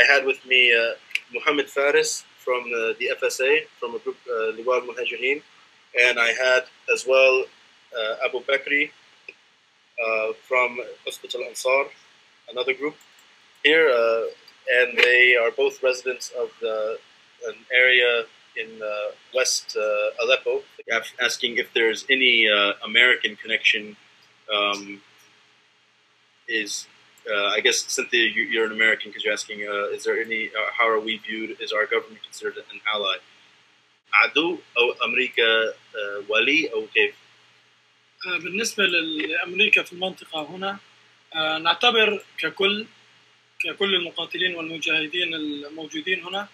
I had with me Muhammad Faris from the FSA, from a group, Liwa Muhajirin, and I had as well Abu Bakri from Hospital Ansar, another group here, and they are both residents of an area in West Aleppo, asking if there's any American connection. I guess, Cynthia, you're an American because you're asking, is there any, how are we viewed, is our government considered an ally? عدو أو أمريكا ولي أو كيف؟ بالنسبة لأمريكا في المنطقة هنا نعتبر ككل المقاتلين والمجاهدين الموجودين هنا.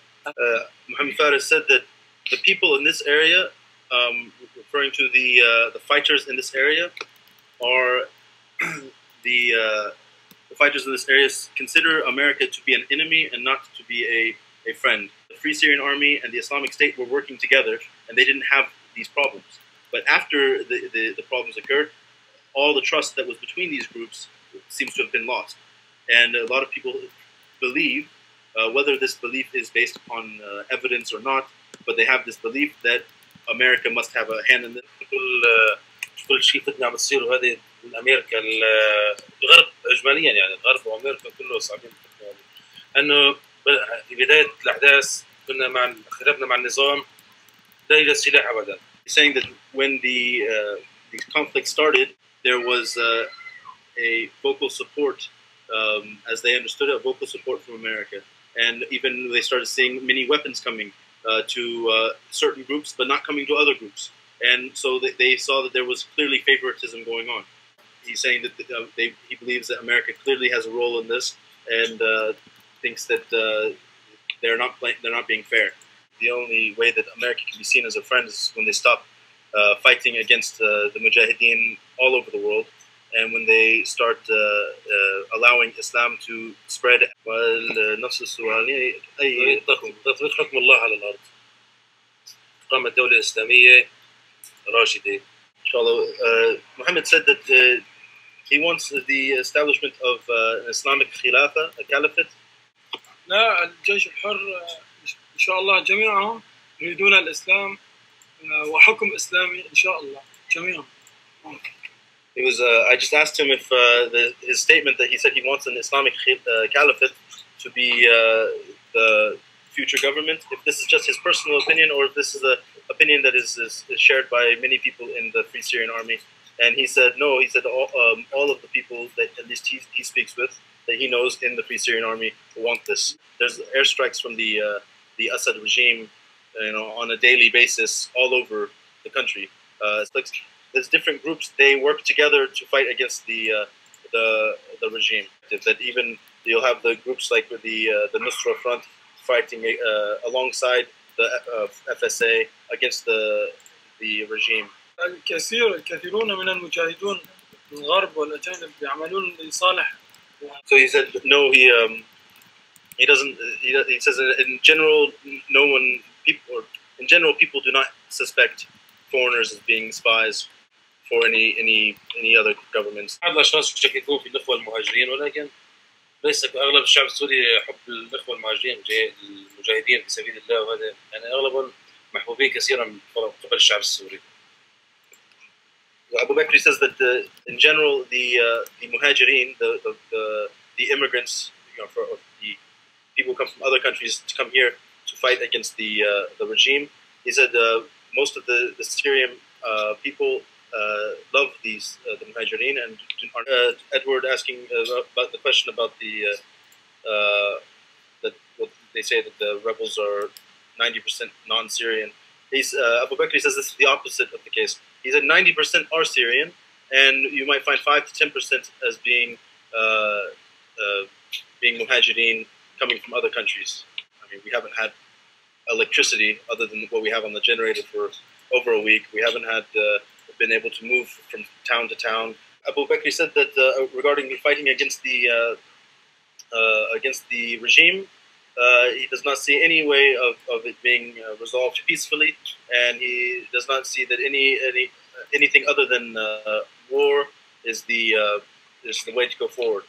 Muhammad Faris said that the people in this area, referring to the fighters in this area, are the fighters in this area consider America to be an enemy and not to be a friend. The Free Syrian Army and the Islamic State were working together, and they didn't have these problems. But after the problems occurred, all the trust that was between these groups seems to have been lost. And a lot of people believe, whether this belief is based upon evidence or not, but they have this belief that America must have a hand in it. كل شيء فتنا عم بتصير، وهذه من امريكا الغرب اجماليا، يعني الغرب وامريكا كله صعبين فتنا، انه في بدايه الاحداث كنا خلافنا مع النظام لا يوجد سلاح ابدا. He's saying that when the conflict started, there was a vocal support, as they understood it, a vocal support from America, and even they started seeing many weapons coming to certain groups, but not coming to other groups. And so they saw that there was clearly favoritism going on. He's saying that he believes that America clearly has a role in this, and thinks that they're not being fair. The only way that America can be seen as a friend is when they stop fighting against the Mujahideen all over the world, and when they start allowing Islam to spread. نفس السؤال، تطبيق حكم الله على الأرض، إقامة دولة إسلامية راشدة. Inshallah, Muhammad said that he wants the establishment of an Islamic Khilafah, a caliphate. لا، الجيش الحر إن شاء الله جميعهم يريدون الإسلام وحكم إسلامي إن شاء الله جميعهم. I just asked him if his statement that he said he wants an Islamic caliphate to be the future government, if this is just his personal opinion or if this is an opinion that is shared by many people in the Free Syrian Army. And he said no. He said all of the people that at least he speaks with, that he knows in the Free Syrian Army, want this. There's airstrikes from the Assad regime, on a daily basis all over the country. There's different groups. They work together to fight against the regime. That even you'll have the groups like the Nusra Front fighting alongside the FSA against the regime. الكثيرون من المجاهدون من الغرب والأجانب يعملون لصالح. So he said no. He doesn't. He says in general, people do not suspect foreigners as being spies for any other governments. بعض الأشخاص يشككون في الإخوة المهاجرين، ولكن ليس أغلب الشعب السوري يحب الإخوة المهاجرين المجاهدين في سبيل الله، وهذا يعني أغلبهم محبوبين كثيرا من قبل الشعب السوري. Abu Bakr says that in general the muhajirin, the immigrants, the people who come from other countries to come here to fight against the regime. He said most of the Syrian people love the muhajirin, and Edward asking about the question about that what they say that the rebels are 90% non-Syrian. Abu Bakr says this is the opposite of the case. He said 90% are Syrian, and you might find 5 to 10% as being muhajirin coming from other countries. I mean, we haven't had electricity other than what we have on the generator for over a week. We haven't had been able to move from town to town. Abu Bakr said that regarding fighting against the regime, he does not see any way of it being resolved peacefully, and he does not see that anything other than war is the way to go forward.